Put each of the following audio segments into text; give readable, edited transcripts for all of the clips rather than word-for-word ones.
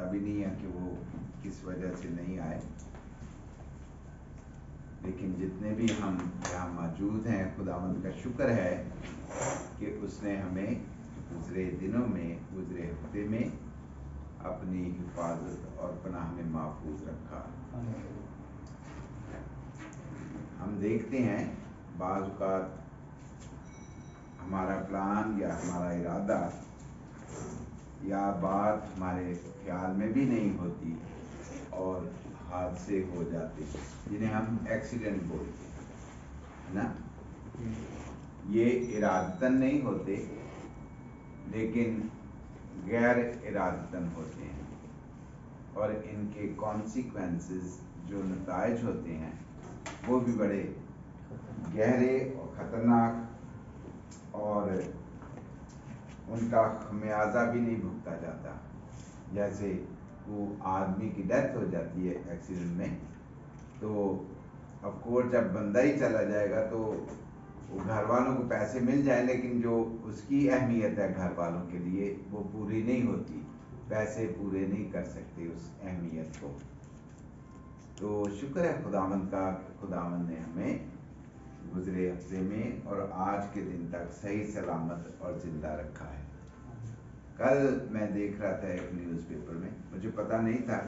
पता भी नहीं है कि वो किस वजह से नहीं आए, लेकिन जितने भी हम यहाँ मौजूद हैं, खुदावंद का शुक्र है कि उसने हमें गुज़रे दिनों में, गुज़रे हफ्ते में अपनी हिफाजत और पनाह में महफूज रखा। हम देखते हैं बाज़ औक़ात हमारा प्लान या हमारा इरादा या बात हमारे ख्याल में भी नहीं होती और हादसे हो जाते हैं, जिन्हें हम एक्सीडेंट बोलते हैं, है ना। ये इरादतन नहीं होते, लेकिन गैर इरादतन होते हैं, और इनके कॉन्सिक्वेंसेस जो नताइज होते हैं वो भी बड़े गहरे और ख़तरनाक, और उनका खमियाजा भी नहीं भुगता जाता। जैसे वो आदमी की डेथ हो जाती है एक्सीडेंट में, तो ऑफ कोर्स जब बंदा ही चला जाएगा तो वो घर वालों को पैसे मिल जाए, लेकिन जो उसकी अहमियत है घर वालों के लिए वो पूरी नहीं होती, पैसे पूरे नहीं कर सकते उस अहमियत को। तो शुक्र है खुदावंद का, खुदावंद ने हमें गुज़रे हफ्ते में और आज के दिन तक सही सलामत और ज़िंदा रखा है। कल मैं देख रहा था एक न्यूज़पेपर में, मुझे पता नहीं था,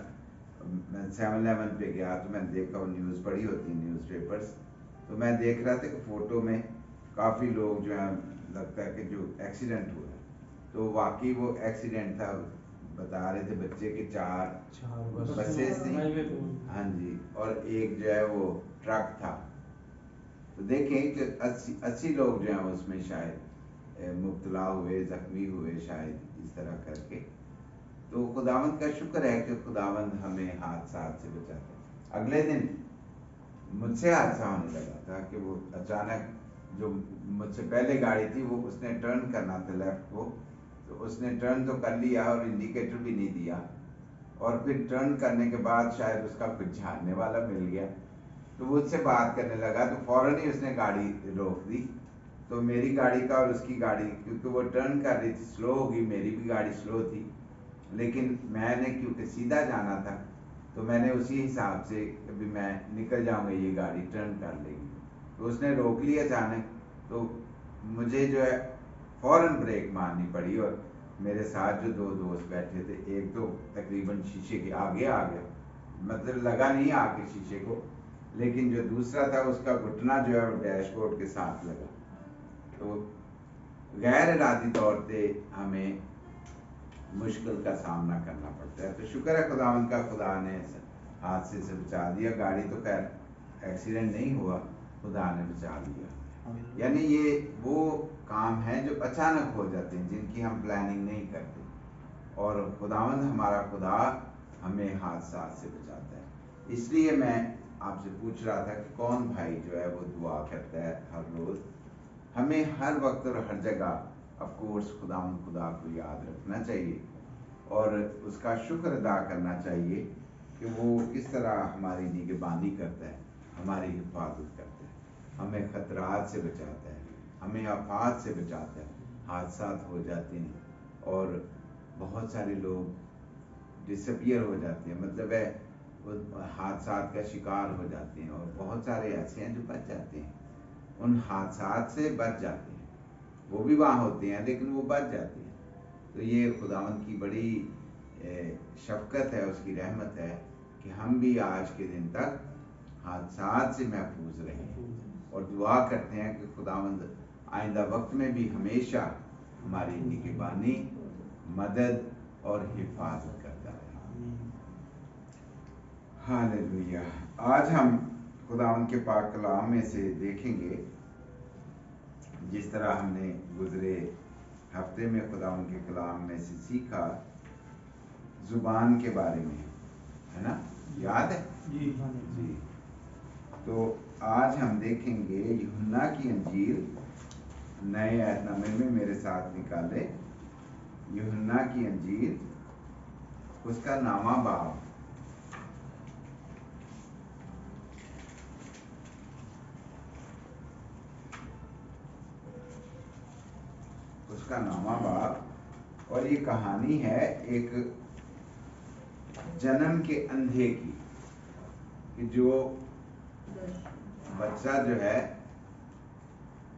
मैं 7-Eleven पे गया तो मैंने देखा, वो न्यूज़ पढ़ी होती न्यूज़पेपर्स, तो मैं देख रहा था कि फ़ोटो में काफ़ी लोग जो हैं, लगता है कि जो एक्सीडेंट हुआ है, तो वाकई वो एक्सीडेंट था। बता रहे थे बच्चे के 4 बसेस थी, हाँ जी, और एक जो है वो ट्रक था। तो देखें कि 80 लोग जो हैं उसमें शायद मुब्तला हुए, ज़ख्मी हुए शायद, इस तरह करके। तो खुदावंद का शुक्र है कि खुदावंद हमें हादसा से बचाता है। अगले दिन मुझसे हादसा होने लगा था कि वो अचानक, जो मुझसे पहले गाड़ी थी वो उसने टर्न करना था लेफ्ट को, तो उसने टर्न तो कर लिया और इंडिकेटर भी नहीं दिया, और फिर टर्न करने के बाद शायद उसका कुछ झाड़ने वाला मिल गया, तो वो उससे बात करने लगा, तो फौरन ही उसने गाड़ी रोक दी। तो मेरी गाड़ी का और उसकी गाड़ी, क्योंकि वो टर्न कर रही थी, स्लो होगी, मेरी भी गाड़ी स्लो थी, लेकिन मैंने क्योंकि सीधा जाना था तो मैंने उसी हिसाब से अभी मैं निकल जाऊंगा, ये गाड़ी टर्न कर लेगी, तो उसने रोक लिया अचानक। तो मुझे जो है फौरन ब्रेक मारनी पड़ी, और मेरे साथ जो 2 दोस्त बैठे थे, एक तो तकरीबन शीशे के आगे आ गया, मतलब लगा नहीं आके शीशे को, लेकिन जो दूसरा था उसका घुटना जो है वो डैशबोर्ड के साथ लगा। तो गैर इरादी तौर पे हमें मुश्किल का सामना करना पड़ता है। तो शुक्र है खुदावंद का, खुदा ने हादसे से बचा दिया। गाड़ी तो खैर एक्सीडेंट नहीं हुआ, खुदा ने बचा दिया। यानी ये वो काम है जो अचानक हो जाते हैं, जिनकी हम प्लानिंग नहीं करते, और खुदावंद हमारा खुदा हमें हादसा से बचाता है। इसलिए मैं आपसे पूछ रहा था कि कौन भाई जो है वो दुआ करता है हर रोज़। हमें हर वक्त और हर जगह ऑफ कोर्स खुदावंद खुदा को याद रखना चाहिए और उसका शुक्र अदा करना चाहिए कि वो किस तरह हमारी निगहबानी करता है, हमारी हिफाजत करता है, हमें ख़तरात से बचाता है, हमें आफात से बचाता है। हादसात हो जाते हैं और बहुत सारे लोग डिसअपियर हो जाते हैं, मतलब है वो हादसात का शिकार हो जाते हैं, और बहुत सारे ऐसे हैं जो बच जाते हैं, उन हादसात से बच जाते हैं। वो भी वहाँ होते हैं लेकिन वो बच जाते हैं। तो ये खुदावंद की बड़ी शफ़क़त है, उसकी रहमत है कि हम भी आज के दिन तक हादसात से महफूज रहें, और दुआ करते हैं कि खुदावंद आइंदा वक्त में भी हमेशा हमारी निगहबानी, मदद और हिफाजत करता रहे। हालेलुया। आज हम खुदावंद के पाक कलाम में से देखेंगे, जिस तरह हमने गुज़रे हफ्ते में खुदावंद के कलाम में से सीखा ज़ुबान के बारे में, है ना, याद है जी? जी। तो आज हम देखेंगे यूहन्ना की अंजील, नए अहदनामे में मेरे साथ निकाले, यूहन्ना की अंजील, उसका 9वां बाब, उसका 9वां बाब। और ये कहानी है एक जन्म के अंधे की, कि जो बच्चा जो है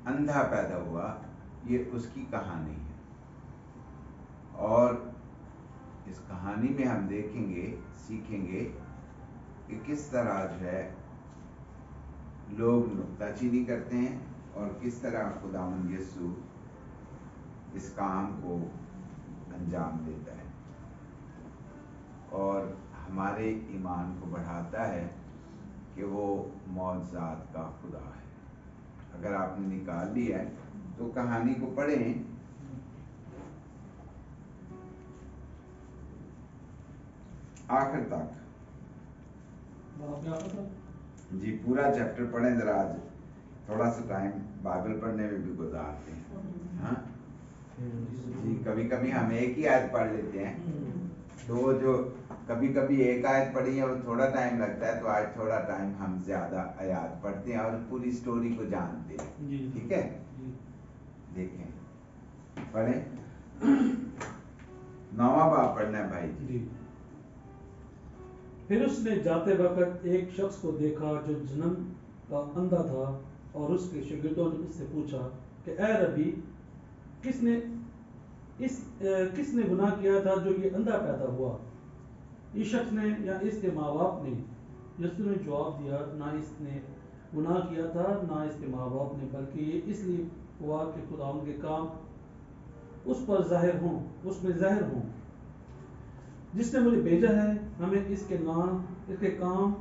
अंधा पैदा हुआ, ये उसकी कहानी है। और इस कहानी में हम देखेंगे, सीखेंगे कि किस तरह जो है लोग नुक्ताचीनी करते हैं और किस तरह खुदावंद यीशु इस काम को अंजाम देता है और हमारे ईमान को बढ़ाता है कि वो मौजज़ात का खुदा है। अगर आपने निकाल लिया है तो कहानी को पढ़ें, आखिर तक जी, पूरा चैप्टर पढ़ें जरा। आज थोड़ा सा टाइम बाइबल पढ़ने में भी गुजारते हैं। हाँ जी, कभी कभी हम एक ही आयत पढ़ लेते हैं, तो जो कभी कभी एक आयत पढ़ी है वो थोड़ा टाइम लगता है, तो आज थोड़ा टाइम हम ज्यादा आयत पढ़ते हैं और पूरी स्टोरी को जानते हैं। ठीक है, देखें, पढ़ें। 9वां बाब पढ़ना है भाई जी। फिर उसने जाते वक्त एक शख्स को देखा जो जन्म का अंधा था, और उसके शागिर्दों ने उससे पूछा कि ए रबी, किसने गुनाह किया था जो ये अंधा पैदा हुआ, इस शख्स ने या इसके माँ बाप ने? यीशु ने जवाब दिया, ना इसने गुनाह किया था ना इसके माँ बाप ने, बल्कि ये इसलिए हुआ कि खुदावंद के काम उस पर जाहिर हों, उसमें जाहिर हों। जिसने मुझे भेजा है, हमें इसके काम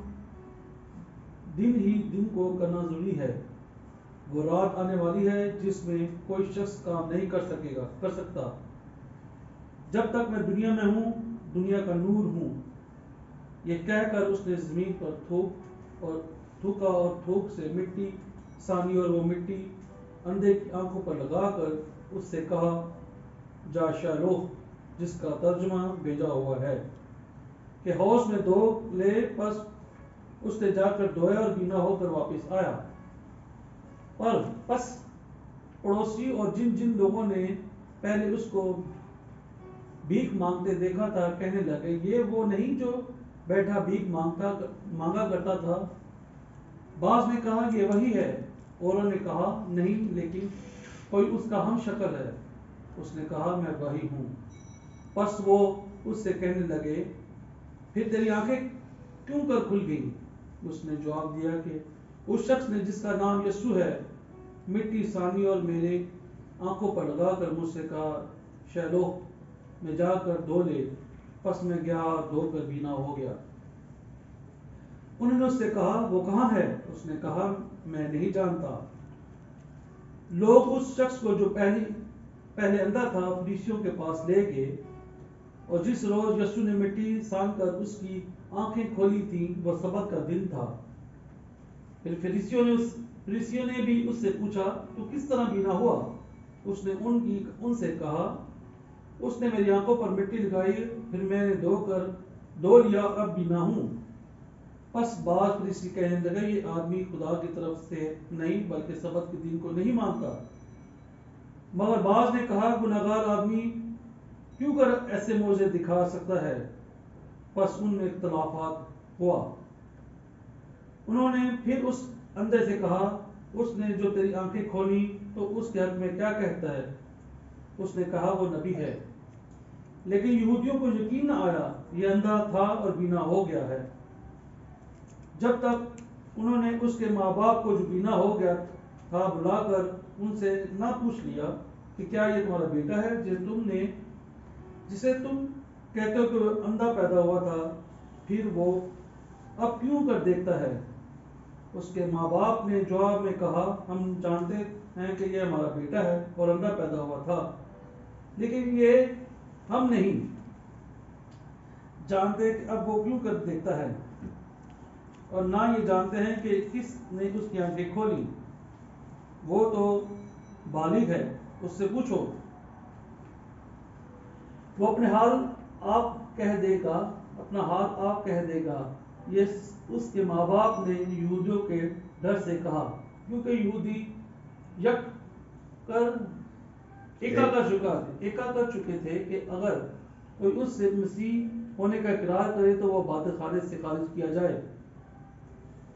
दिन ही दिन को करना जरूरी है। वो रात आने वाली है जिसमें कोई शख्स काम नहीं कर सकता। जब तक मैं दुनिया में हूँ, दुनिया का नूर हूँ। ये कहकर उसने जमीन पर थूका और थूक से मिट्टी सानी, और वो मिट्टी अंधे की आंखों पर लगाकर उससे कहा, जा शालोह, जिसका तर्जुमा भेजा हुआ है, कि हौज में धो ले। उसने जाकर धोया और बीना होकर वापस आया। पर पड़ोसी और जिन जिन लोगों ने पहले उसको भीख मांगते देखा था, कहने लगे, ये वो नहीं जो बैठा भीख मांगा करता था? बाज ने कहा, ये वही है। औरों ने कहा, नहीं, लेकिन कोई उसका हम शक्ल है। उसने कहा, मैं वही हूँ। बस वो उससे कहने लगे, फिर तेरी आंखें क्यों कर खुल गई? उसने जवाब दिया कि उस शख्स ने जिसका नाम यीशु है, मिट्टी सानी और मेरे आंखों पर लगाकर मुझसे कहा, शैलोह, में जाकर धो ले। बस मैं गया और धोकर बीना हो गया। उन्होंने उससे कहा, वो कहाँ है? उसने कहा, मैं नहीं जानता। लोग उस शख्स को जो पहले अंधा था फरीसियों के पास ले गए, और जिस रोज यीशु ने मिट्टी सानकर उसकी आंखें खोली थी, वह सबत का दिन था। फिर फरीसियों ने भी उससे पूछा, तू किस तरह बीना हुआ? उसने उनसे कहा, उसने मेरी आंखों पर मिट्टी लगाई, फिर मैंने धो लिया, अब बीना हूँ। बस बाज फरीसी कहने लगे, ये आदमी खुदा की तरफ से नहीं बल्कि सबत के दिन को नहीं मानता। मगर बाज ने कहा, गुनहगार आदमी क्यों कर ऐसे मोजे दिखा सकता है? बस उनमें इख्तलाफात हुआ। उन्होंने फिर उस अंधे से कहा, उसने जो तेरी आंखें खोली, तो उसके हक में क्या कहता है? उसने कहा, वो नबी है। लेकिन यहूदियों को यकीन न आया, ये अंधा था और बीना हो गया है, जब तक उन्होंने उसके माँ बाप को जो बीना हो गया था बुलाकर उनसे ना पूछ लिया कि क्या ये तुम्हारा बेटा है जिसे तुम कहते हो कि वो अंधा पैदा हुआ था, फिर वो अब क्यों कर देखता है? उसके माँ बाप ने जवाब में कहा, हम जानते हैं कि यह हमारा बेटा है और अंधा पैदा हुआ था, लेकिन ये हम नहीं जानते कि अब वो क्यों कर देखता है, और ना ये जानते हैं कि किसने उसकी आंखें खोली। वो तो बालिग है, उससे पूछो, वो अपना हाल आप कह देगा। ये उसके माँ बाप ने यहूदियों के डर से कहा, क्योंकि यहूदी एका कर चुके थे कि अगर کوئی اس سے مسیح ہونے کا اقرار کرے تو وہ باطل خالص سے خارج کیا جائے۔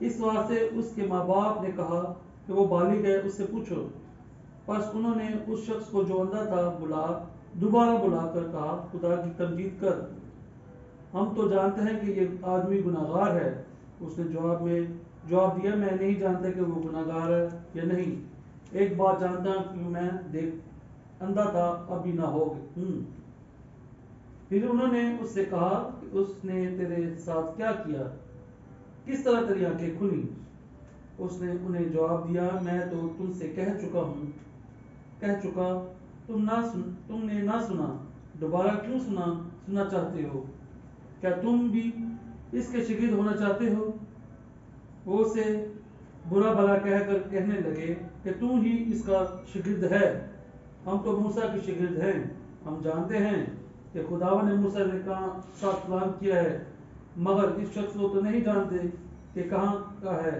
اس واسطے اس کے ماں باپ نے کہا کہ وہ بالغ ہے، اس سے پوچھو۔ پس انہوں نے اس شخص کو جو اندھا تھا دوبارہ بلا کر کہا، خدا کی تمجید کر، ہم تو جانتے ہیں کہ یہ آدمی گناہگار ہے۔ اس نے جواب دیا، میں نہیں جانتا کہ وہ گناہگار ہے یا نہیں، ایک بات جانتا ہوں کہ میں اندھا تھا، اب بھی نہ ہوں۔ پھر انہوں نے اس سے کہا کہ اس نے تیرے ساتھ کیا کیا، کس طرح تیری آنکھیں کھلی؟ اس نے انہیں جواب دیا، میں تو تم سے کہہ چکا، تم نے نہ سنا، دوبارہ کیوں سننا چاہتے ہو؟ کیا تم بھی اس کے شاگرد ہونا چاہتے ہو؟ وہ اسے برا بھلا کہنے لگے کہ تو ہی اس کا شاگرد ہے، ہم تو موسیٰ کے شاگرد ہیں، ہم جانتے ہیں کہ خداوند نے موسیٰ نے ساتھ کلام کیا ہے، مگر اس شخص کو تو نہیں جانتے کہ کہاں کا ہے۔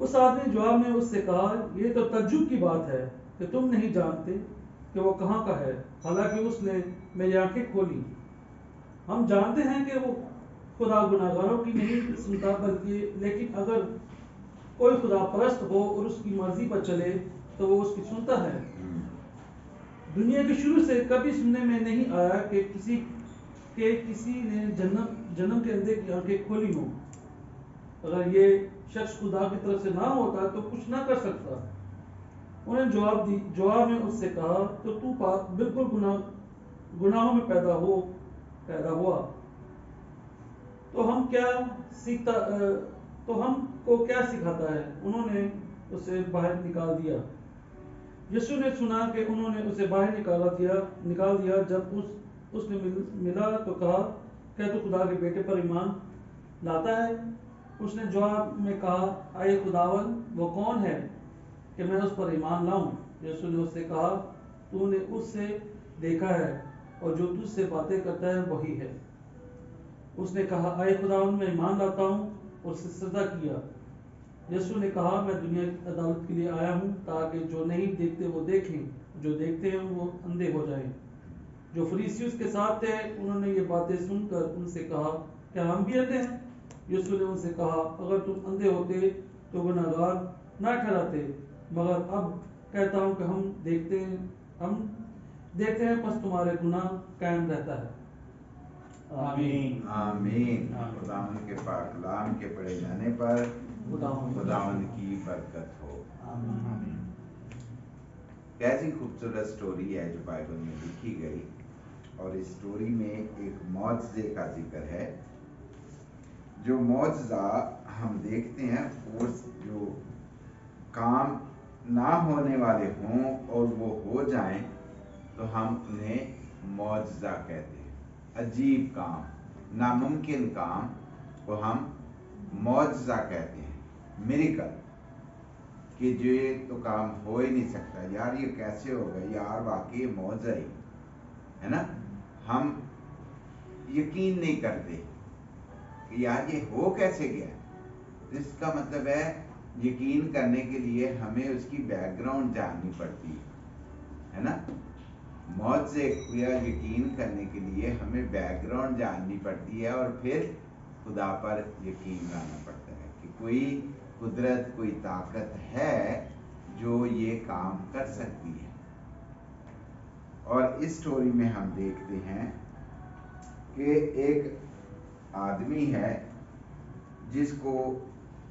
اس آدمی جواب میں اس سے کہا، یہ تو تعجب کی بات ہے کہ تم نہیں جانتے کہ وہ کہاں کا ہے، حالانکہ اس نے میری آنکھیں کھولی۔ ہم جانتے ہیں کہ وہ خدا گناہگاروں کی نہیں سنتا، لیکن اگر کوئی خدا پرست ہو اور اس کی مرضی پر چلے تو وہ اس کی سنتا ہے۔ دنیا کے شروع سے کبھی سننے میں نہیں آیا کہ کسی نے جنم کے اندھے کی آنکھیں کھولی ہوں۔ اگر یہ شخص خدا کی طرف سے نہ ہوتا تو کچھ نہ کر سکتا۔ انہوں نے جواب میں اس سے کہا، تو بالکل گناہوں میں پیدا ہوا، تو ہم کو کیا سکھاتا ہے؟ انہوں نے اسے باہر نکال دیا۔ یسوع نے سنا کہ انہوں نے اسے باہر نکال دیا۔ جب اس نے ملا تو کہا، کیا تو خدا کے بیٹے پر ایمان لاتا ہے؟ اس نے جواب میں کہا، اے خداوند، وہ کون ہے کہ میں اس پر ایمان لاؤں؟ یسوع نے اس سے کہا، تو نے اس سے دیکھا ہے اور جو تجھ سے باتیں کرتا ہے وہی ہے۔ اس نے کہا، اے خداوند، میں ایمان لاتا ہوں، اور اسے سجدہ کیا۔ یسوع نے کہا، میں دنیا کی عدالت کے لیے آیا ہوں تاکہ جو نہیں دیکھتے وہ دیکھیں، جو دیکھتے ہیں وہ اندھے ہو جائیں۔ جو فریسی اس کے ساتھ تھے انہوں نے یہ باتیں سن کر ان سے کہا، کیا ہم بھی اندھے ہیں؟ یسوع نے ان سے کہا، اگر تم اندھے ہوتے تو گناہگار نہ ٹھہراتے، مگر اب کہتا ہوں کہ ہم دیکھتے ہیں، پس تمہارے گناہ قائم رہتا ہے۔ آمین۔ آمین۔ خداوند کے پاک کلام کے پڑھے جانے پر خداوند کی برکت ہو۔ آمین۔ کیسی خوبصورت سٹوری ہے جو بائبل میں لکھی گئی، اور اس سٹوری میں ایک معجزے کا ذکر ہے۔ جو معجزہ ہم دیکھتے ہیں، وہ جو کام نہ ہونے والے ہوں اور وہ ہو جائیں تو ہم انہیں معجزہ کہتے ہیں۔ عجیب کام، ناممکن کام کو ہم معجزہ کہتے ہیں، میریکل، کہ جو یہ تو کام ہو ہی نہیں سکتا، یار یہ کیسے ہوگا، یار واقعی معجزہ ہی ہے نا۔ ہم یقین نہیں کرتے کہ یار یہ ہو کیسے گیا۔ اس کا مطلب ہے یقین کرنے کے لیے ہمیں اس کی بیک گراؤنڈ جاننی پڑتی ہے نا۔ معجزے یا یقین کرنے کے لیے ہمیں بیک گراؤنڈ جاننی پڑتی ہے، اور پھر خدا پر یقین لانا پڑتا ہے کہ کوئی قدرت، کوئی طاقت ہے جو یہ کام کر سکتی ہے۔ اور اس سٹوری میں ہم دیکھتے ہیں کہ ایک آدمی ہے جس کو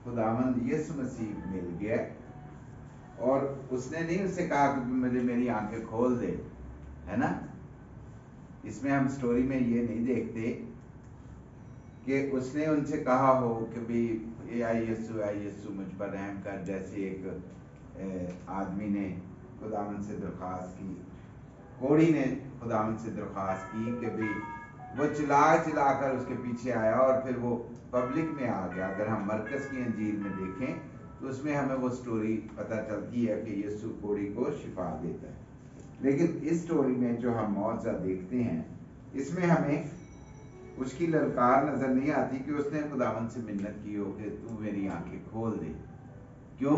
خداوند یسوع مسیح مل گیا، اور اس نے نہیں اسے کہا کہ مجھے میری آنکھیں کھول دے، ہے نا۔ اس میں ہم سٹوری میں یہ نہیں دیکھتے کہ اس نے ان سے کہا ہو کہ بھی اے یسوع مجھ پر رحم کر، جیسے ایک آدمی نے خداوند سے درخواست کی، کوڑی نے خداوند سے درخواست کی کہ بھی وہ چلا کر اس کے پیچھے آیا اور پھر وہ پبلک میں آ گیا۔ اگر ہم مرکز کی انجیل میں دیکھیں تو اس میں ہمیں وہ سٹوری پتہ چلتی ہے کہ یسوع کوڑی کو شفا دیتا ہے۔ لیکن اس سٹوری میں جو ہم معجزہ دیکھتے ہیں، اس میں ہمیں اس کی للکار نظر نہیں آتی کہ اس نے خداوند سے منت کی ہو کہ تو میری آنکھیں کھول دے۔ کیوں؟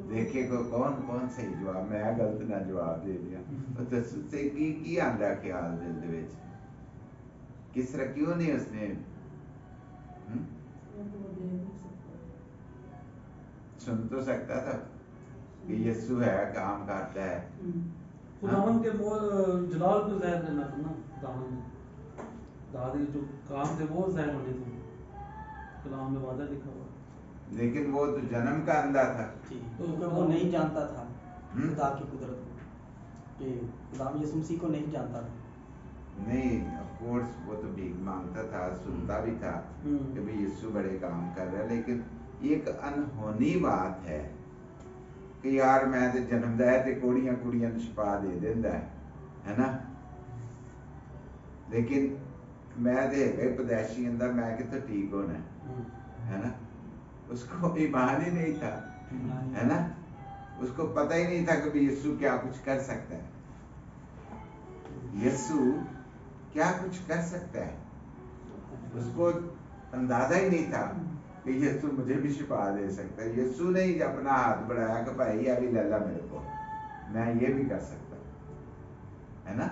دیکھے کو کون صحیح جواب میں غلط نہ جواب دے دیا تے کی آندا خیال دل دے وچ کس طرح کیوں نہیں اس نے سن تو سکتا تھا کہ یسوع ہے کام کرتا ہے خداون کے جلال کو ظاہر کرنا تھا نا خداون دادی جو کام تھے وہ ظاہر ہونے تھے کلام میں وعدہ لکھا ہوا لیکن وہ تو جنم کا اندھا تھا کیونکہ وہ نہیں جانتا تھا خدا کی قدرت کو کہ خدا یسوع مسیح کو نہیں جانتا تھا نہیں آف کورس وہ تو بھیک مانگتا تھا سنتا بھی تھا کہ بھی یسوع بڑے کام کر رہا ہے لیکن ایک انہونی بات ہے کہ یار میں تے جنم دا ہے تے کوڑیاں شفا دے دیندا ہے نا لیکن میں تے ہے پدیشی اندر میں کتے ٹھیک ہونا ہے نا اس کو ایمان ہی نہیں تھا ہے نا اس کو پتہ ہی نہیں تھا کہ یسوع کیا کچھ کر سکتا ہے یسوع کیا کچھ کر سکتا ہے اس کو اندازہ ہی نہیں تھا کہ یسوع مجھے بھی شفا دے سکتا ہے یسوع نے ہی اپنا ہاتھ بڑھایا کہ بھائی ابھی للا میرے کو میں یہ بھی کر سکتا ہوں ہے نا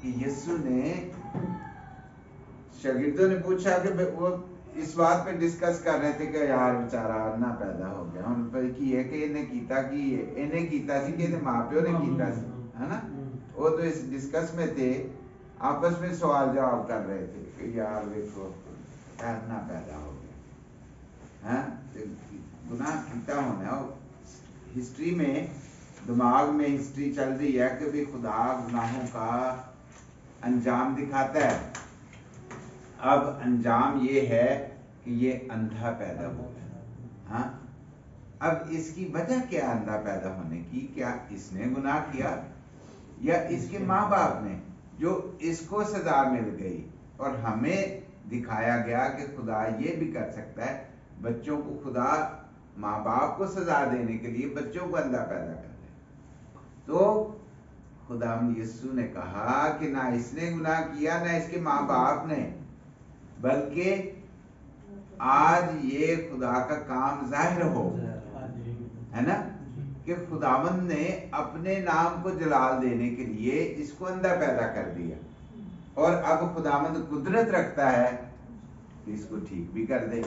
کہ یسوع نے شاگردوں نے پوچھا کہ وہ اس بات پہ ڈسکس کر رہے تھے کہ یار بیچارہ انا پیدا ہو گیا ان پر کی ہے کہ انہیں کیتا سی کہ ماں پیو نے کیتا سی ہے نا وہ تو اس ڈسکس میں تھے آپس میں سوال جواب کر رہے تھے کہ یار دیکھو انا پیدا ہو گیا ہاں گناہ کیتا ہونا ہسٹری میں دماغ میں ہسٹری چل رہی ہے کہ بھی خدا گناہوں کا انجام دکھاتا ہے اب انجام یہ ہے کہ یہ اندھا پیدا ہوا ہاں اب اس کی وجہ کیا اندھا پیدا ہونے کی کیا اس نے گناہ کیا یا اس کے ماں باپ نے جو اس کو سزا مل گئی اور ہمیں دکھایا گیا کہ خدا یہ بھی کر سکتا ہے بچوں کو خدا ماں باپ کو سزا دینے کے لیے بچوں کو اندھا پیدا کر دے تو خدا یسوع نے کہا کہ نہ اس نے گناہ کیا نہ اس کے ماں باپ نے بلکہ آج یہ خدا کا کام ظاہر ہو ہے نا کہ خداوند نے اپنے نام کو جلال دینے کے لیے اس کو اندھا پیدا کر دیا اور اب خداوند قدرت رکھتا ہے کہ اس کو ٹھیک بھی کر دے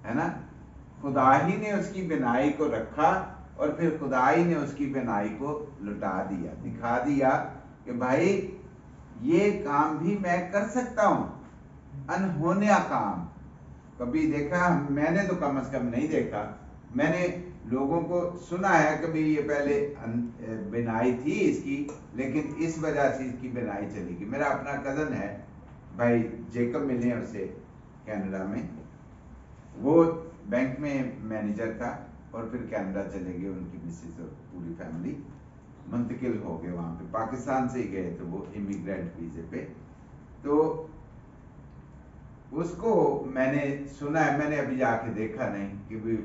ہے نا خدا ہی نے اس کی بنائی کو رکھا اور پھر خدا ہی نے اس کی بنائی کو لٹا دیا دکھا دیا کہ بھائی یہ کام بھی میں کر سکتا ہوں انہونیا کام کبھی دیکھا میں نے تو کم از کم نہیں دیکھا میں نے لوگوں کو سنا ہے کبھی یہ پہلے بنائی تھی اس کی لیکن اس وجہ سے اس کی بنائی چلی گئی میرا اپنا کزن ہے بھائی جیکب ملے اسے کینیڈا میں وہ بینک میں مینیجر تھا اور پھر کینیڈا چلے گئے ان کی مسز اور پوری فیملی منتقل ہو گئے وہاں پہ پاکستان سے ہی گئے تھے وہ امیگرینٹ ویزے پہ تو اس کو میں نے سنا ہے میں نے ابھی جا کے دیکھا نہیں کہ بھی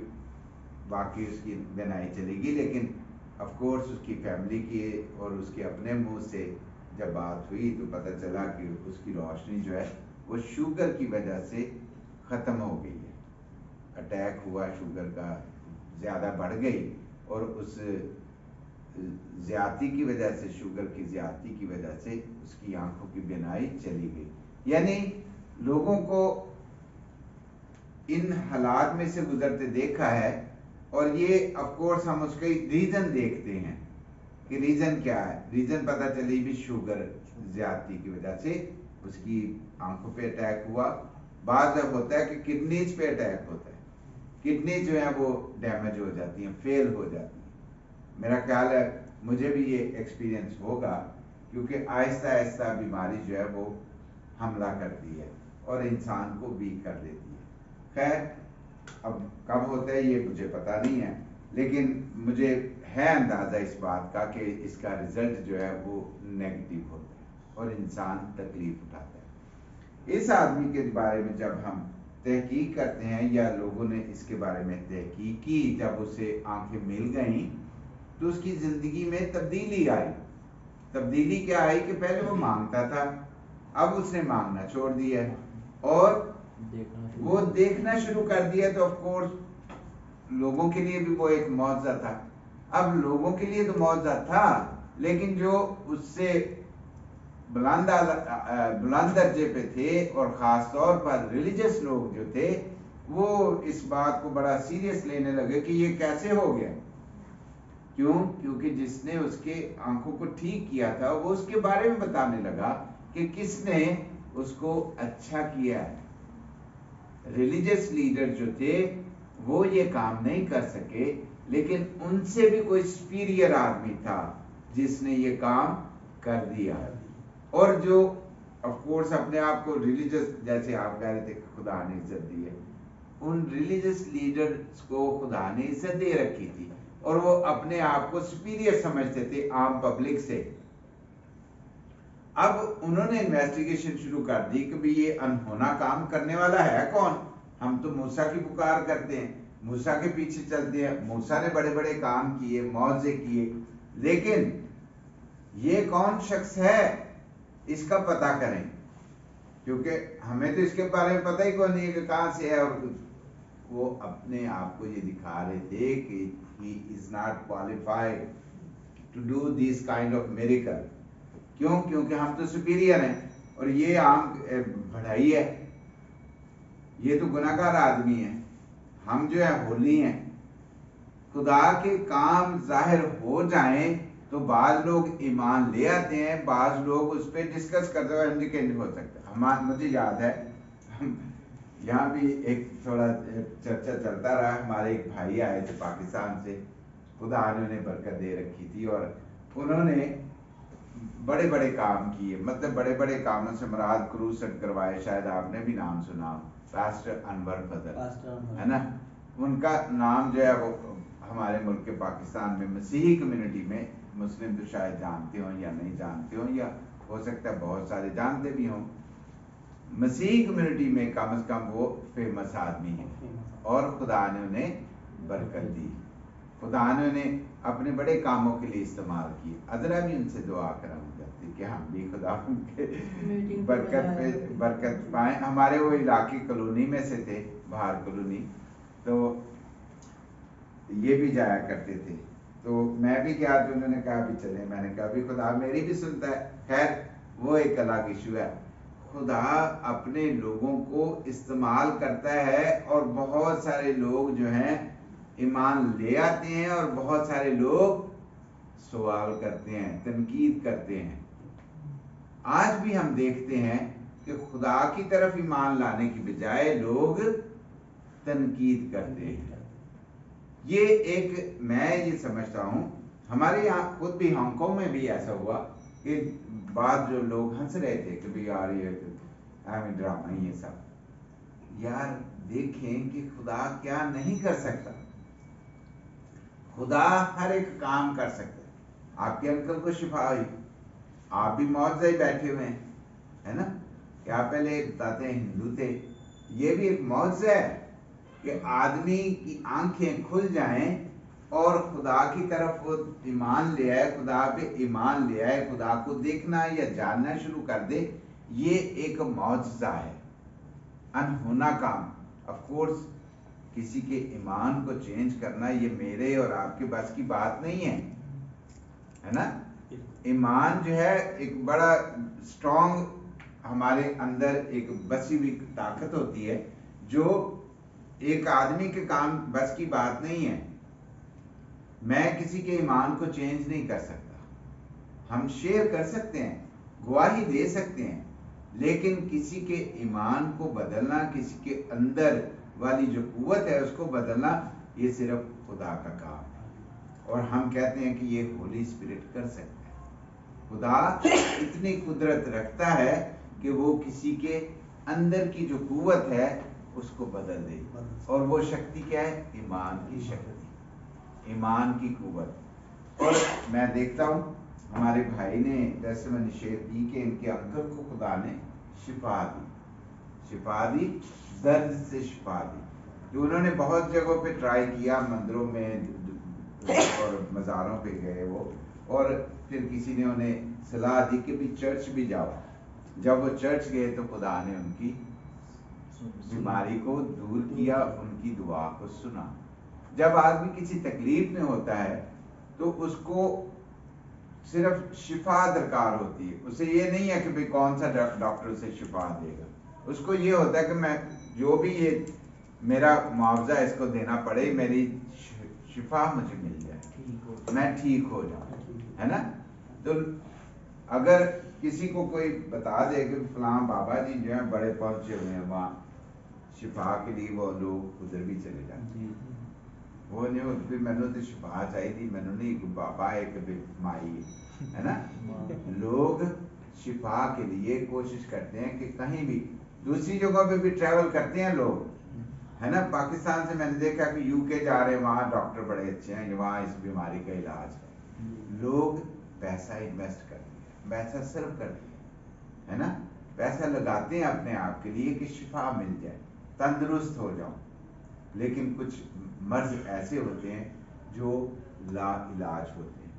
باقی اس کی بنائی چلے گی لیکن آف کورس اس کی فیملی کی اور اس کے اپنے منہ سے جب بات ہوئی تو پتہ چلا کہ اس کی روشنی جو ہے وہ شوگر کی وجہ سے ختم ہو گئی ہے اٹیک ہوا شوگر کا زیادہ بڑھ گئی اور اس زیادتی کی وجہ سے شوگر کی زیادتی کی وجہ سے اس کی آنکھوں کی بینائی چلی گئی یعنی لوگوں کو ان حالات میں سے گزرتے دیکھا ہے اور یہ آف کورس ہم اس کا ریزن دیکھتے ہیں کہ ریزن کیا ہے ریزن پتہ چلی بھی شوگر زیادتی کی وجہ سے اس کی آنکھوں پہ اٹیک ہوا بعض جب ہوتا ہے کہ کڈنیز پہ اٹیک ہوتا ہے کڈنی جو ہے وہ ڈیمیج ہو جاتی ہیں فیل ہو جاتی ہیں میرا خیال ہے مجھے بھی یہ ایکسپیرینس ہوگا کیونکہ آہستہ آہستہ بیماری جو ہے وہ حملہ کرتی ہے اور انسان کو ویک کر دیتی ہے خیر اب کب ہوتا ہے یہ مجھے پتہ نہیں ہے لیکن مجھے ہے اندازہ اس بات کا کہ اس کا رزلٹ جو ہے وہ نیگیٹو ہوتا ہے اور انسان تکلیف اٹھاتا ہے اس آدمی کے بارے میں جب ہم تحقیق کرتے ہیں یا لوگوں نے اس کے بارے میں تحقیق کی جب اسے آنکھیں مل گئیں تو اس کی زندگی میں تبدیلی آئی تبدیلی کیا آئی کہ پہلے وہ مانگتا تھا اب اس نے مانگنا چھوڑ دیا اور وہ دیکھنا شروع کر دیا تو آف کورس لوگوں کے لیے بھی وہ ایک معجزہ تھا. اب لوگوں کے لیے تو معجزہ تھا، لیکن جو اس سے بلند درجے پہ تھے اور خاص طور پر ریلیجس لوگ جو تھے وہ اس بات کو بڑا سیریس لینے لگے کہ یہ کیسے ہو گیا. کیوں؟ کیونکہ جس نے اس کے آنکھوں کو ٹھیک کیا تھا وہ اس کے بارے میں بتانے لگا کہ کس نے اس کو اچھا کیا ہے. ریلیجس لیڈر جو تھے وہ یہ کام نہیں کر سکے، لیکن ان سے بھی کوئی سپیریئر آدمی تھا جس نے یہ کام کر دیا. اور جو آف کورس اپنے آپ کو ریلیجس، جیسے آپ کہہ رہے تھے کہ خدا نے عزت دی ہے، ان ریلیجس لیڈرز کو خدا نے عزت دے رکھی تھی اور وہ اپنے آپ کو سپیریئر سمجھتے تھے عام پبلک سے. اب انہوں نے انویسٹیگیشن شروع کر دی کہ بھی یہ انہونا کام کرنے والا ہے کون. ہم تو موسیٰ کی پکار کرتے ہیں، موسیٰ کے پیچھے چلتے ہیں، موسیٰ نے بڑے بڑے کام کیے، معجزے کیے، لیکن یہ کون شخص ہے اس کا پتہ کریں، کیونکہ ہمیں تو اس کے بارے میں پتہ ہی کوئی نہیں ہے کہ کہاں سے ہے. اور وہ اپنے آپ کو یہ دکھا رہے تھے کہ he is not qualified to do this kind of miracle. کیوں؟ کیونکہ ہم تو سپیریئر ہیں اور یہ عام بڑھائی ہے، یہ تو گناہگار آدمی ہے، ہم جو ہے ہولی ہیں. خدا کے کام ظاہر ہو جائیں تو بعض لوگ ایمان لے آتے ہیں، بعض لوگ اس پہ ڈسکس کرتے ہوئے انڈیکیٹ ہو سکتا. مجھے یاد ہے یہاں بھی ایک تھوڑا چرچا چلتا رہا. ہمارے ایک بھائی آئے تھے پاکستان سے، خدا نے انہیں برکت دے رکھی تھی اور انہوں نے بڑے بڑے کام کیے. مطلب بڑے بڑے کاموں سے مراد کروسڈ کروائے، شاید آپ نے بھی نام سنا، پاسٹر انور فضل ہے نا. ان کا نام جو ہے وہ ہمارے ملک کے پاکستان میں مسیحی کمیونٹی میں، مسلم تو شاید جانتے ہوں یا نہیں جانتے ہوں، یا ہو سکتا ہے بہت سارے جانتے بھی ہوں. مسیحی کمیونٹی میں کم از کم وہ فیمس آدمی ہیں اور خدا نے انہیں برکت دی. خدا نے انہیں اپنے بڑے کاموں کے لیے استعمال کیے. ادرا بھی ان سے دعا کرم کرتی کہ ہم بھی خدا کے برکت پہ برکت پائیں. ہمارے وہ علاقے کالونی میں سے تھے، باہر کالونی، تو یہ بھی جایا کرتے تھے. تو میں بھی گیا تو انہوں نے کہا بھی چلے. میں نے کہا بھی خدا میری بھی سنتا ہے. خیر وہ ایک الگ ایشو ہے. خدا اپنے لوگوں کو استعمال کرتا ہے اور بہت سارے لوگ جو ہیں ایمان لے آتے ہیں اور بہت سارے لوگ سوال کرتے ہیں، تنقید کرتے ہیں. آج بھی ہم دیکھتے ہیں کہ خدا کی طرف ایمان لانے کی بجائے لوگ تنقید کرتے ہیں. یہ ایک، میں یہ سمجھتا ہوں ہمارے یہاں خود بھی ہانگ کانگ میں بھی ایسا ہوا کہ بعض جو لوگ ہنس رہے تھے کہ بھی یار یہ ڈرامہ یہ سب. یار دیکھیں کہ خدا کیا نہیں کر سکتا. خدا ہر ایک کام کر سکتا ہے. آپ کے انکل کو شفا ہوئی، آپ بھی معجزے بیٹھے ہوئے ہیں، ہے نا. کیا پہلے بتاتے ہیں ہندو تھے، یہ بھی ایک معجزہ ہے کہ آدمی کی آنکھیں کھل جائیں اور خدا کی طرف وہ ایمان لے آئے، خدا پہ ایمان لے آئے، خدا کو دیکھنا یا جاننا شروع کر دے. یہ ایک معجزہ ہے، انہونا کام. آف کورس کسی کے ایمان کو چینج کرنا یہ میرے اور آپ کے بس کی بات نہیں ہے نا. ایمان جو ہے ایک بڑا اسٹرانگ ہمارے اندر ایک بسی ہوئی طاقت ہوتی ہے جو ایک آدمی کے کام بس کی بات نہیں ہے. میں کسی کے ایمان کو چینج نہیں کر سکتا. ہم شیئر کر سکتے ہیں، گواہی دے سکتے ہیں، لیکن کسی کے ایمان کو بدلنا، کسی کے اندر والی جو قوت ہے اس کو بدلنا، یہ صرف خدا کا کام ہے. اور ہم کہتے ہیں کہ یہ ہولی اسپرٹ کر سکتا ہے. خدا اتنی قدرت رکھتا ہے کہ وہ کسی کے اندر کی جو قوت ہے اس کو بدل دے. اور وہ شکتی کیا ہے؟ ایمان کی شکتی، ایمان کی قوت. اور میں دیکھتا ہوں ہمارے بھائی نے جیسے میں نے شیئر کی کہ ان کے انکل کو خدا نے شفا دی، شفا دی، درد سے شفا دی. جو انہوں نے بہت جگہوں پہ ٹرائی کیا، مندروں میں اور مزاروں پہ گئے وہ، اور پھر کسی نے انہیں صلاح دی کہ بھی چرچ بھی جاؤ. جب وہ چرچ گئے تو خدا نے ان کی बीमारी को दूर किया, उनकी दुआ को सुना। जब आदमी किसी तकलीफ में होता है तो उसको सिर्फ शिफा दरकार होती है, उसे ये नहीं है कि भाई कौन सा डॉक्टर उसे शिफा देगा। उसको ये होता है कि मैं जो भी ये मेरा मुआवजा इसको देना पड़े, मेरी शिफा मुझे मिल जाए, मैं ठीक हो जाऊं, है ना। तो अगर किसी को कोई बता दे कि फलां बाबा जी जो है बड़े पहुंचे हुए हैं वहाँ शिफा के लिए, वो लोग उधर भी चले जाते हैं। वो नहीं मैंने तो शिफा चाहिए, मैंने नहीं बाबा एक माई है ना। लोग शिफा के लिए कोशिश करते हैं कि कहीं भी दूसरी जगह पे भी ट्रैवल करते हैं लोग, है ना। पाकिस्तान से मैंने देखा कि यूके जा रहे हैं, वहाँ डॉक्टर बड़े अच्छे हैं, वहाँ इस बीमारी का इलाज है। लोग पैसा इन्वेस्ट करते हैं, पैसा सर्व करते हैं, है ना, पैसा लगाते हैं अपने आप के लिए कि शिफा मिल जाए, तंदुरुस्त हो जाओ। लेकिन कुछ मर्ज ऐसे होते हैं जो ला इलाज होते हैं,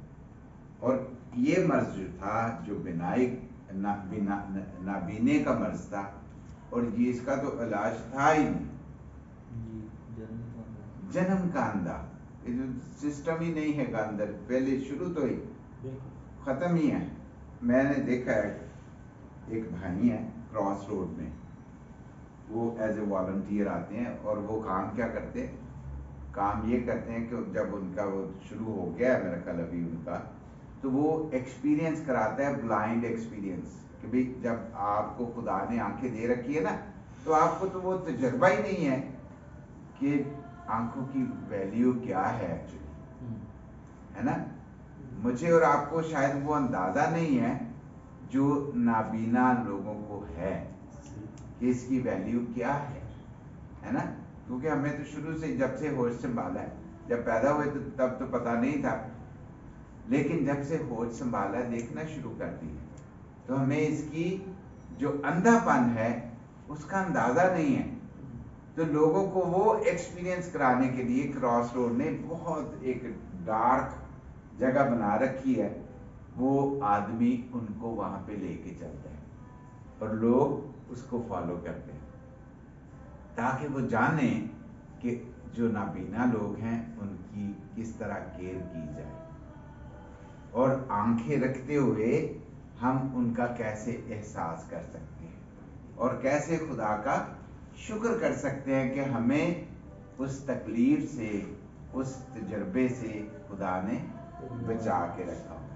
और ये मर्ज जो था जो नाबीने का मर्ज था, और ये इसका तो इलाज था ही नहीं, जन्म का अंधा, ये जो सिस्टम ही नहीं है का अंदर, पहले शुरू तो ही खत्म ही है। मैंने देखा है एक भाई है क्रॉस रोड में, वो एज ए वॉलंटियर आते हैं, और वो काम क्या करते हैं, काम ये करते हैं कि जब उनका वो शुरू हो गया है मेरा कल अभी उनका, तो वो एक्सपीरियंस कराता है, ब्लाइंड एक्सपीरियंस, कि भाई जब आपको खुदा ने आंखें दे रखी है ना, तो आपको तो वो तजर्बा ही नहीं है कि आंखों की वैल्यू क्या है एक्चुअली, है ना। मुझे और आपको शायद वो अंदाजा नहीं है जो नाबीना लोगों को है कि इसकी वैल्यू क्या है ना। क्योंकि हमें तो शुरू से जब से होश संभाला है, जब पैदा हुए तो तब तो पता नहीं था, लेकिन जब से होश संभाला देखना शुरू कर दी तो हमें इसकी जो अंधापन है उसका अंदाजा नहीं है। तो लोगों को वो एक्सपीरियंस कराने के लिए क्रॉस रोड ने बहुत एक डार्क जगह बना रखी है, वो आदमी उनको वहां पे लेके चलता है और लोग उसको फॉलो करते हैं, ताकि वो जाने कि जो नाबीना लोग हैं उनकी किस तरह केयर की जाए, और आंखें रखते हुए हम उनका कैसे एहसास कर सकते हैं, और कैसे खुदा का शुक्र कर सकते हैं कि हमें उस तकलीफ से, उस तजर्बे से खुदा ने बचा के रखा हुआ है।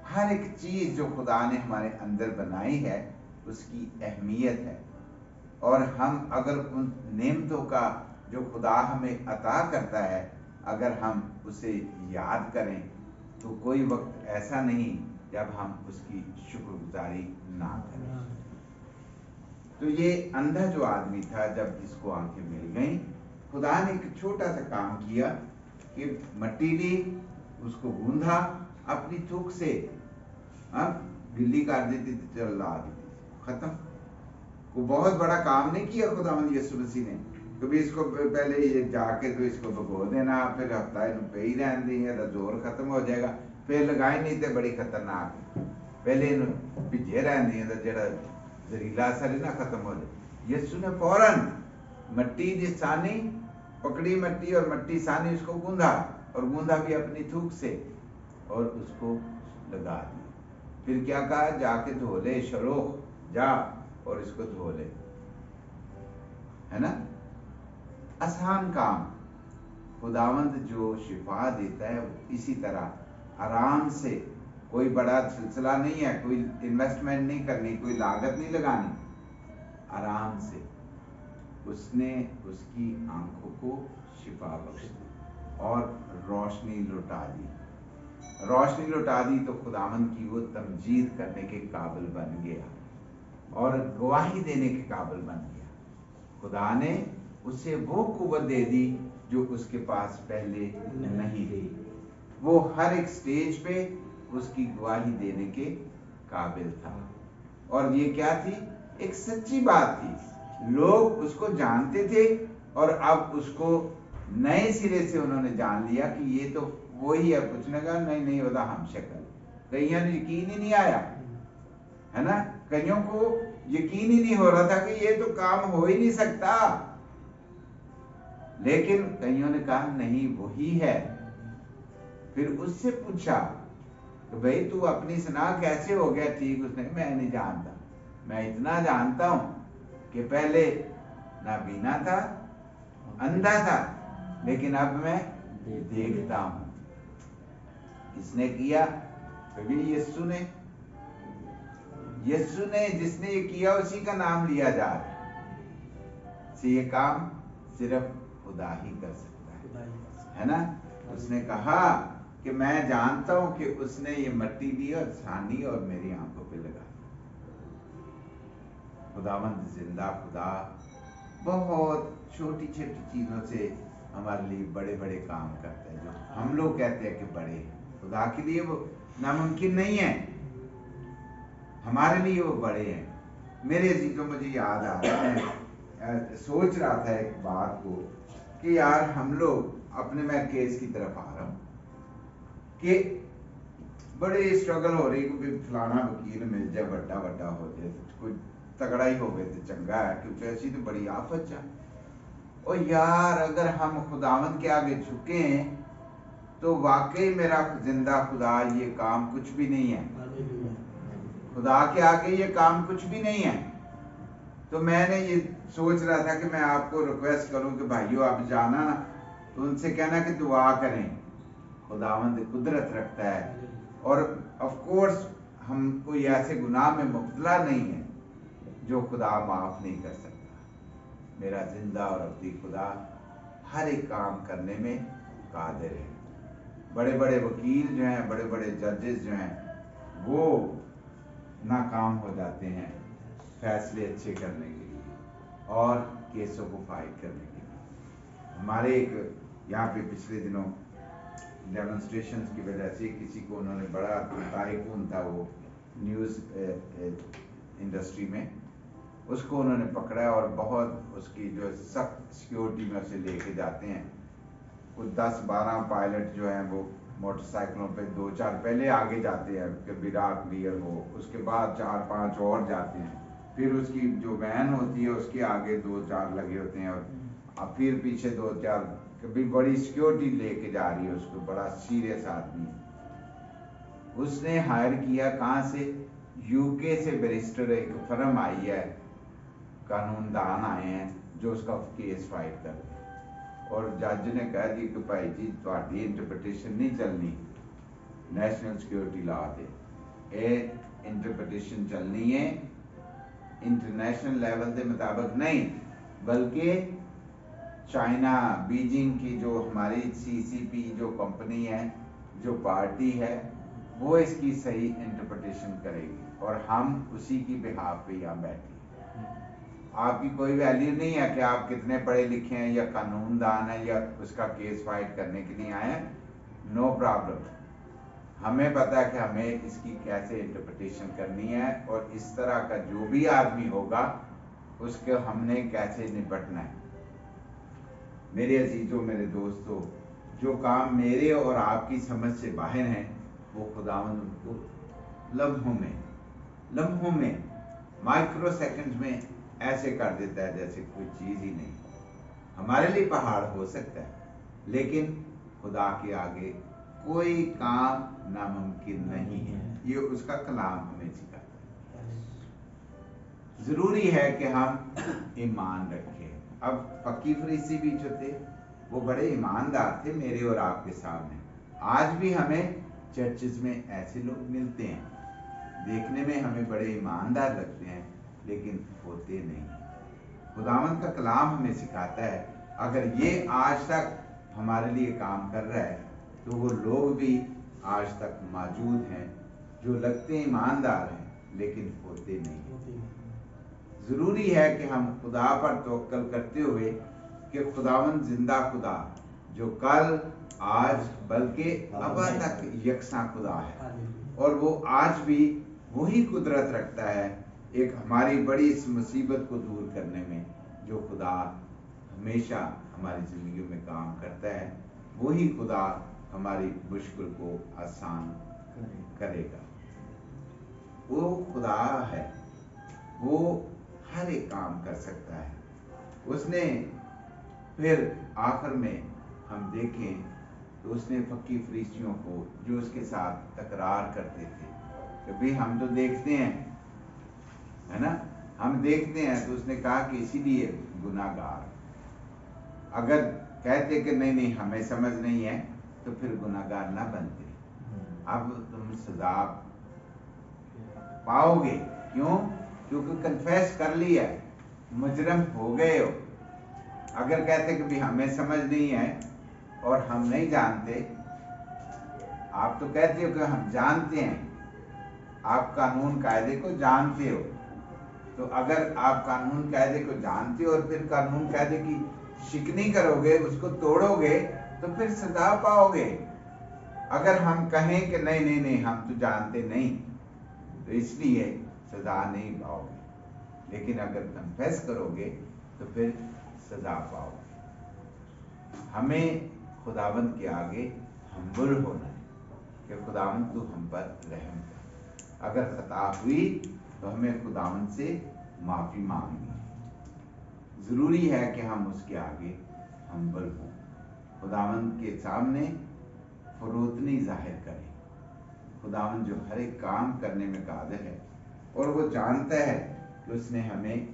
हर एक चीज जो खुदा ने हमारे अंदर बनाई है उसकी अहमियत है, और हम अगर उन नेमतों का जो खुदा हमें अता करता है अगर हम उसे याद करें तो कोई वक्त ऐसा नहीं जब हम उसकी शुक्रगुजारी ना करें। तो ये अंधा जो आदमी था, जब इसको आंखें मिल गई, खुदा ने एक छोटा सा काम किया कि मट्टी ली, उसको गूंधा अपनी थूक से, गिल्ली कर देती थी, चला देती, खत्म। वो बहुत बड़ा काम नहीं किया खुदावंद यीशु मसीह ने, कभी इसको पहले ये जाके तो इसको भगो देना, फिर हफ्ता पे ही रहन दी है, जोर खत्म हो जाएगा, फिर लगाई नहीं थे, बड़ी खतरनाक, पहले भिजे रहन दी जरा जहरीला असर ना खत्म हो जाए। यीशु ने फौरन मट्टी दी सानी पकड़ी, मट्टी और मट्टी सानी, उसको गूंधा, और गूंधा भी अपनी थूक से, और उसको लगा दिया। फिर क्या कहा, जाके धो ले शरोख, जा और इसको धो ले, है ना। आसान काम। खुदावंद जो शिफा देता है इसी तरह आराम से, कोई बड़ा सिलसिला नहीं है, कोई इन्वेस्टमेंट नहीं करनी, कोई लागत नहीं लगानी, आराम से उसने उसकी आंखों को शिफा बख्श दी और रोशनी लौटा दी। रोशनी लौटा दी तो खुदावंद की वो तमजीद करने के काबिल बन गया और गवाही देने के काबिल बन गया। खुदा ने उसे वो कुव्वत दे दी जो उसके पास पहले नहीं थी। वो हर एक स्टेज पे उसकी गवाही देने के काबिल था, और ये क्या थी, एक सच्ची बात थी। लोग उसको जानते थे और अब उसको नए सिरे से उन्होंने जान लिया कि ये तो वही है। कुछ ने कहा नहीं नहीं होता हम शक्ल, कईयों ने यकीन ही नहीं आया, है ना। कईयों को यकीन ही नहीं हो रहा था कि ये तो काम हो ही नहीं सकता, लेकिन कईयों ने कहा नहीं वही है। फिर उससे पूछा कि भाई तू अपनी सुना कैसे हो गया ठीक। उसने मैं नहीं जानता, मैं इतना जानता हूं कि पहले नाबीना था, अंधा था, लेकिन अब मैं देखता हूं। किसने किया? कभी यीशु ने। यीशु ने जिसने ये किया उसी का नाम लिया जा रहा है। ये काम सिर्फ खुदा ही कर सकता है ना। उसने कहा कि मैं जानता हूं कि उसने ये मट्टी दी और छानी और मेरी आंखों पे लगा। खुदावंद जिंदा खुदा बहुत छोटी छोटी चीजों से हमारे लिए बड़े बड़े काम करते हैं, जो हम लोग कहते हैं कि बड़े हैं, खुदा के लिए वो नामुमकिन नहीं है, हमारे लिए वो बड़े हैं। मेरे अजीजों, मुझे याद आ रहा है, मैं सोच रहा था एक बात को कि यार हम लोग अपने, मैं केस की तरफ आ रहा हूं कि बड़े स्ट्रगल हो रही क्योंकि फलाना वकील मिल जाए, बड़ा बड़ा हो जाए, कोई तगड़ा ही हो गए तो चंगा है, क्योंकि ऐसी तो बड़ी आफत जा। और यार अगर हम खुदावंद के आगे झुके तो वाकई मेरा जिंदा खुदा ये काम कुछ भी नहीं है। खुदा के आगे ये काम कुछ भी नहीं है। तो मैंने ये सोच रहा था कि मैं आपको रिक्वेस्ट करूं कि भाइयों आप जाना ना तो उनसे कहना कि दुआ करें, खुदावंद कुदरत रखता है। और ऑफ कोर्स हम कोई ऐसे गुनाह में मुब्तला नहीं है जो खुदा माफ नहीं कर सकता। मेरा जिंदा और अब्दी खुदा हर एक काम करने में कादिर है। बड़े बड़े वकील जो हैं, बड़े बड़े जजेस जो हैं, वो नाकाम हो जाते हैं फैसले अच्छे करने के लिए और केसों को फाइट करने के लिए। हमारे एक यहाँ पे पिछले दिनों डेमोन्स्ट्रेशंस की वजह से किसी को उन्होंने बड़ा ताइकून था, वो न्यूज़ इंडस्ट्री में, उसको उन्होंने पकड़ा और बहुत उसकी जो सख्त सिक्योरिटी में उसे लेके जाते हैं। कुछ 10-12 पायलट जो हैं वो मोटरसाइकिलों पे 2-4 पहले आगे जाते हैं कि बिरा क्लियर हो, उसके बाद 4-5 और जाते हैं, फिर उसकी जो वैन होती है उसके आगे 2-4 लगे होते हैं और फिर पीछे 2-4, कभी बड़ी सिक्योरिटी लेके जा रही है उसको, बड़ा सीरियस आदमी। उसने हायर किया कहाँ से? यूके से बैरिस्टर एक फर्म आई है, कानूनदान आए हैं जो उसका केस फाइट करते हैं। और जज ने कह दी कि भाई जी तुम्हारी इंटरप्रिटेशन नहीं चलनी, नेशनल सिक्योरिटी लॉ दे, ये इंटरप्रिटेशन चलनी है इंटरनेशनल लेवल के मुताबिक नहीं, बल्कि चाइना बीजिंग की जो हमारी सीसीपी जो कंपनी है, जो पार्टी है, वो इसकी सही इंटरप्रिटेशन करेगी और हम उसी की बिहाफ पे यहाँ बैठे। आपकी कोई वैल्यू नहीं है कि आप कितने पढ़े लिखे हैं या कानूनदान है या उसका केस फाइट करने के लिए आए हैं, नो प्रॉब्लम। हमें पता है कि हमें इसकी कैसे इंटरप्रिटेशन करनी है और इस तरह का जो भी आदमी होगा उसके हमने कैसे निपटना है। मेरे अजीजों, मेरे दोस्तों, जो काम मेरे और आपकी समझ से बाहर हैं वो खुदावंद को लम्हों में माइक्रो सेकंड्स में ऐसे कर देता है जैसे कोई चीज ही नहीं। हमारे लिए पहाड़ हो सकता है लेकिन खुदा के आगे कोई काम नामुमकिन नहीं है। ये उसका कलाम हमें सिखाता है। जरूरी है कि हम ईमान रखें। अब फकीर फरीसी भी जो थे वो बड़े ईमानदार थे मेरे और आपके सामने। आज भी हमें चर्चेस में ऐसे लोग मिलते हैं, देखने में हमें बड़े ईमानदार लगते हैं लेकिन होते नहीं। खुदावंद का कलाम हमें सिखाता है अगर ये आज तक हमारे लिए काम कर रहा है तो वो लोग भी आज तक मौजूद हैं जो लगते ईमानदार हैं लेकिन होते नहीं। जरूरी है कि हम खुदा पर तवक्कल करते हुए कि खुदावंद जिंदा खुदा जो कल आज बल्कि अब तक यकसा खुदा है और वो आज भी वही कुदरत रखता है एक हमारी बड़ी इस मुसीबत को दूर करने में। जो खुदा हमेशा हमारी जिंदगी में काम करता है वही खुदा हमारी मुश्किल को आसान करेगा। वो खुदा है, वो हर एक काम कर सकता है। उसने फिर आखिर में हम देखें तो उसने फकी फरिश्तियों को जो उसके साथ तकरार करते थे, कभी हम तो देखते हैं, है ना, हम देखते हैं, तो उसने कहा कि इसीलिए गुनाहगार, अगर कहते कि नहीं नहीं हमें समझ नहीं है तो फिर गुनाहगार ना बनते। अब तुम सजा पाओगे, क्यों? क्योंकि कन्फेस कर लिया है, मुजरम हो गए हो। अगर कहते कि भी हमें समझ नहीं है और हम नहीं जानते, आप तो कहते हो कि हम जानते हैं, आप कानून कायदे को जानते हो, तो अगर आप कानून कायदे को जानते हो और फिर कानून कायदे की शिकनी करोगे, उसको तोड़ोगे, तो फिर सजा पाओगे। अगर हम कहें कि नहीं नहीं नहीं हम तो जानते नहीं, तो इसलिए सजा नहीं पाओगे। लेकिन अगर कन्फेस करोगे तो फिर सजा पाओगे। हमें खुदावंद के आगे हम्बल होना है कि खुदावंद तू हम पर रहम कर। अगर खता हुई तो हमें खुदावंद से माफी मांगनी है। जरूरी है कि हम उसके आगे हम्बल हों, खुदावंद के सामने फरोतनी जाहिर करें। खुदावंद जो हर एक काम करने में कादिर है और वो जानता है कि उसने हमें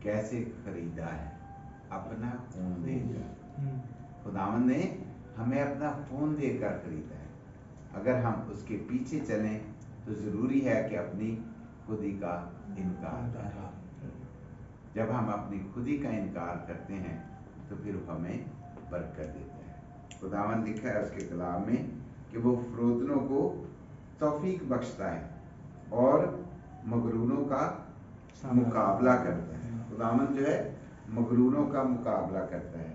कैसे खरीदा है, अपना खून देकर। खुदावंद ने हमें अपना खून देकर खरीदा है। अगर हम उसके पीछे चलें तो जरूरी है कि अपनी खुदी का इनकार करें। जब हम अपनी खुदी का इनकार करते हैं तो फिर हमें बरकत देता है। खुदावंद लिखा है उसके कलाम में कि वो फरोतनों को तौफीक बख्शता है और मगरूरों का मुकाबला करता है। खुदावंद जो है मगरूरों का मुकाबला करता है।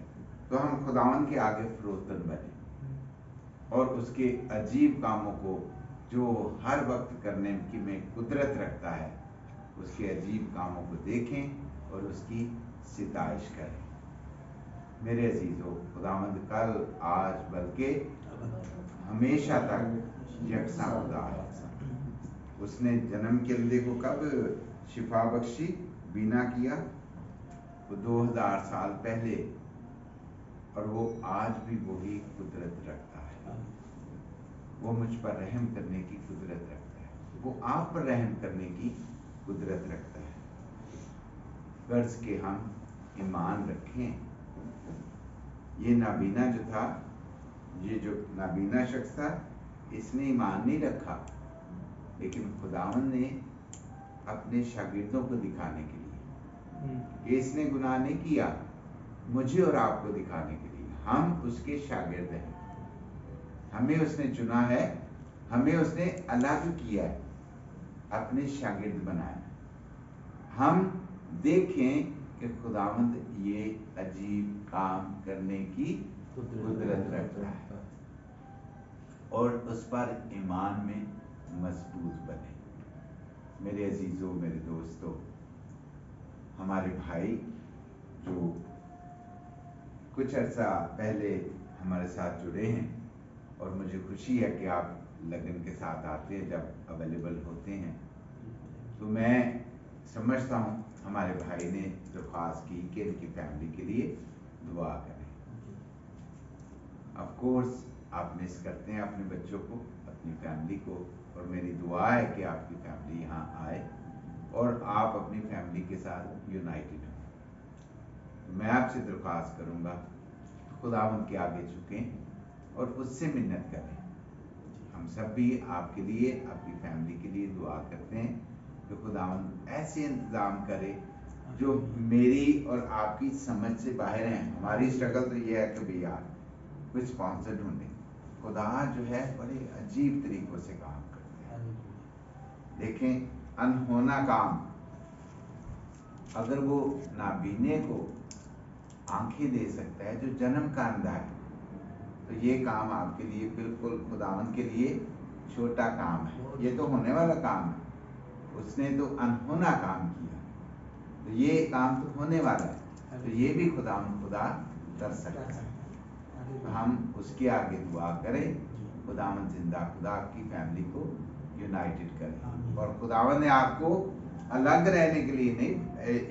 तो हम खुदावंद के आगे फरोतन बने और उसके अजीब कामों को जो हर वक्त करने की में कुदरत रखता है, उसके अजीब कामों को देखें और उसकी सिताइश करें। मेरे अजीजों, खुदावंद कल आज बल्कि हमेशा तक यकसा खुदा है। उसने जन्म के लिए को कब शिफा बख्शी, बीना किया, वो 2000 साल पहले, और वो आज भी वही कुदरत रखता है। वो मुझ पर रहम करने की कुदरत रखता है, वो आप पर रहम करने की कुदरत रखता है। गर्ज के हम ईमान रखें। ये नाबीना जो था, ये जो नाबीना शख्स था, इसने ईमान नहीं रखा, लेकिन खुदावंद ने अपने शागिर्दों को दिखाने के लिए कि इसने गुनाह नहीं किया, मुझे और आपको दिखाने के लिए, हम उसके शागिर्द हैं, हमें उसने चुना है, हमें उसने अलग किया है, अपने शागिर्द बनाया। हम देखें कि खुदावंद ये अजीब काम करने की कुदरत रखता है और उस पर ईमान में मजबूत बने। मेरे अजीजों, मेरे दोस्तों, हमारे भाई जो कुछ अर्सा पहले हमारे साथ जुड़े हैं, और मुझे खुशी है कि आप लगन के साथ आते हैं जब अवेलेबल होते हैं, तो मैं समझता हूँ हमारे भाई ने दरख्वास्त की कि इनकी फैमिली के लिए दुआ करें। ऑफ कोर्स आप मिस करते हैं अपने बच्चों को, अपनी फैमिली को, और मेरी दुआ है कि आपकी फैमिली यहाँ आए और आप अपनी फैमिली के साथ यूनाइटेड हों। मैं आपसे दरख्वास्त करूँगा, खुदावंद के आगे झुकें और उससे मिन्नत करें। हम सब भी आपके लिए, आपकी फैमिली के लिए दुआ करते हैं कि खुदावंद ऐसे इंतज़ाम करे जो मेरी और आपकी समझ से बाहर हैं। हमारी स्ट्रगल तो ये है कि भैया कोई स्पॉन्सर ढूंढे। खुदा जो है बड़े अजीब तरीक़ों से काम करते हैं। देखें, अनहोना काम, अगर वो नाबीने को आंखें दे सकता है जो जन्म का अंधा है, तो ये काम आपके लिए बिल्कुल खुदावंद के लिए छोटा काम है। ये तो होने वाला काम है, उसने तो अनहोना काम किया, तो ये काम तो होने वाला है, तो ये भी खुदावंद खुदा कर सकता है। तो हम उसके आगे दुआ करें, खुदावंद जिंदा खुदा आपकी फैमिली को यूनाइटेड करे आमीन। और खुदावन ने आपको अलग रहने के लिए नहीं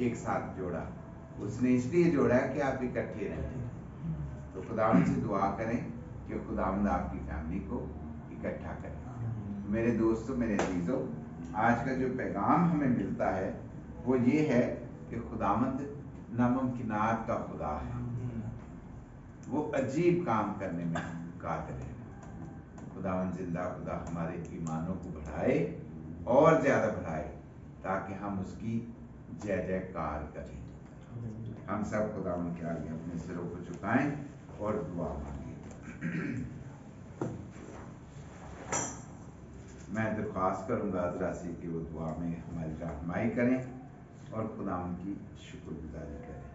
एक साथ जोड़ा, उसने इसलिए जोड़ा कि आप इकट्ठे रहें। तो खुदावन से दुआ करें कि खुदावन आपकी फैमिली को इकट्ठा करे। मेरे दोस्तों, मेरे अजीजों, आज का जो पैगाम हमें मिलता है वो ये है कि खुदावंद नामुमकिनात का खुदा है, वो अजीब काम करने में कादिर है। खुदावंद जिंदा खुदा हमारे ईमानों को बढ़ाए और ज्यादा बढ़ाए ताकि हम उसकी जय जयकार करें। हम सब खुदावंद के आगे अपने सिरों को झुकाएं और दुआ मांगे। मैं दरख्वास्त करूंगा हजरा से कि वो दुआ में हमारी रहनुमाई करें और खुदावंद की शुक्रगुजारी करें।